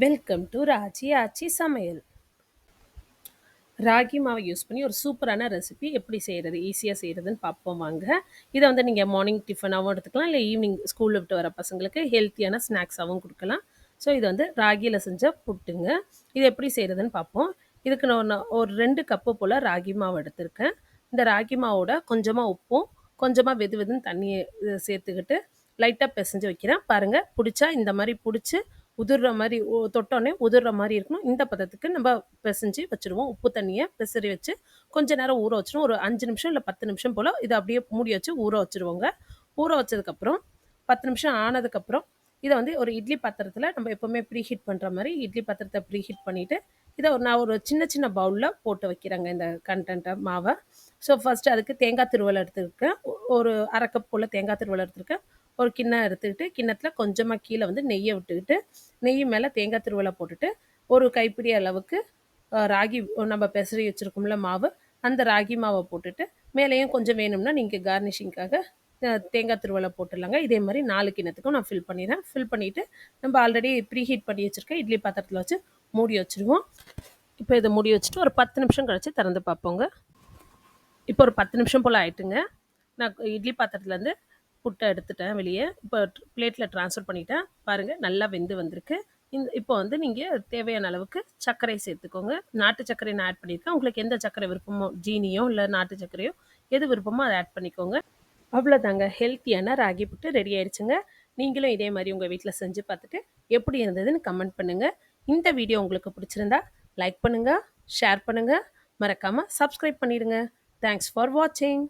Welcome to Raji ஆச்சி சமையல். ராகி மாவை use பண்ணி ஒரு சூப்பரான ரெசிபி எப்படி செய்கிறது, ஈஸியாக செய்கிறதுன்னு பார்ப்போம் வாங்க. இதை வந்து நீங்கள் மார்னிங் டிஃபனாகவும் எடுத்துக்கலாம், இல்லை ஈவினிங் ஸ்கூலில் விட்டு வர பசங்களுக்கு ஹெல்த்தியான ஸ்நாக்ஸாகவும் கொடுக்கலாம். ஸோ இது வந்து ராகியில் செஞ்ச புட்டுங்க. இது எப்படி செய்கிறதுன்னு பார்ப்போம். இதுக்கு நான் ஒரு 2 கப்பு போல் ராகி மாவு எடுத்திருக்கேன். இந்த ராகி மாவோட கொஞ்சமாக உப்பும் கொஞ்சமாக வெது வெதுன்னு தண்ணியை சேர்த்துக்கிட்டு லைட்டாக பிசைஞ்சு வைக்கிறேன். பாருங்கள், பிடிச்சா இந்த மாதிரி பிடிச்சி உதிர்ற மாதிரி தொட்டோடனே உதிர்ற மாதிரி இருக்கணும். இந்த பதத்துக்கு நம்ம பிசைஞ்சு வச்சுருவோம். உப்பு தண்ணியை பிசறி வச்சு கொஞ்ச நேரம் ஊற வச்சிருவோம். ஒரு 5 நிமிஷம் இல்லை 10 நிமிஷம் போல் இதை அப்படியே மூடி வச்சு ஊற வச்சுருவோங்க. ஊற வச்சதுக்கப்புறம் 10 நிமிஷம் ஆனதுக்கப்புறம் இதை வந்து ஒரு இட்லி பாத்திரத்தில் நம்ம எப்போவுமே ப்ரீஹீட் பண்ணுற மாதிரி இட்லி பாத்திரத்தை ப்ரீஹீட் பண்ணிவிட்டு இதை நான் ஒரு சின்ன சின்ன பவுலில் போட்டு வைக்கிறேங்க இந்த கண்டென்ட்டை மாவை. ஸோ ஃபஸ்ட்டு அதுக்கு தேங்காய் திருவல் எடுத்துருக்கேன். ஒரு அரை கப் போல் தேங்காய் திருவல் எடுத்துருக்கேன். ஒரு கிண்ணம் எடுத்துக்கிட்டு கிண்ணத்தில் கொஞ்சமாக கீழே வந்து நெய்யை விட்டுக்கிட்டு நெய் மேலே தேங்காய் திருவலை போட்டுட்டு ஒரு கைப்பிடி அளவுக்கு ராகி நம்ம பெசரி வச்சுருக்கோம்ல மாவு, அந்த ராகி மாவை போட்டுட்டு மேலேயும் கொஞ்சம் வேணும்னா நீங்கள் கார்னிஷிங்காக தேங்காய் திருவலை போட்டுடலாங்க. இதே மாதிரி 4 கிண்ணத்துக்கும் நான் ஃபில் பண்ணிடுறேன். ஃபில் பண்ணிவிட்டு நம்ம ஆல்ரெடி ப்ரீஹீட் பண்ணி வச்சுருக்கேன் இட்லி பாத்திரத்தில் வச்சு மூடி வச்சுருவோம். இப்போ இதை மூடி வச்சுட்டு ஒரு 10 நிமிஷம் கழித்து திறந்து பார்ப்போங்க. இப்போ ஒரு 10 நிமிஷம் போல் ஆயிட்டுங்க. நான் இட்லி பாத்திரத்துலேருந்து புட்டை எடுத்துட்டேன் வெளியே. இப்போ பிளேட்டில் ட்ரான்ஸ்ஃபர் பண்ணிட்டேன். பாருங்கள், நல்லா வெந்து வந்திருக்கு. இப்போ வந்து நீங்கள் தேவையான அளவுக்கு சர்க்கரை சேர்த்துக்கோங்க. நாட்டு சர்க்கரை நான் ஆட் பண்ணியிருக்கேன். உங்களுக்கு எந்த சர்க்கரை விருப்பமோ, ஜீனியோ இல்லை நாட்டு சர்க்கரையோ எது விருப்பமோ அதை ஆட் பண்ணிக்கோங்க. அவ்வளோதாங்க, ஹெல்த்தியான ராகி புட்டு ரெடி ஆயிடுச்சுங்க. நீங்களும் இதே மாதிரி உங்கள் வீட்டில் செஞ்சு பார்த்துட்டு எப்படி இருந்ததுன்னு கமெண்ட் பண்ணுங்கள். இந்த வீடியோ உங்களுக்கு பிடிச்சிருந்தா லைக் பண்ணுங்கள், ஷேர் பண்ணுங்கள், மறக்காமல் சப்ஸ்கிரைப் பண்ணிடுங்க. தேங்க்ஸ் ஃபார் வாட்சிங்.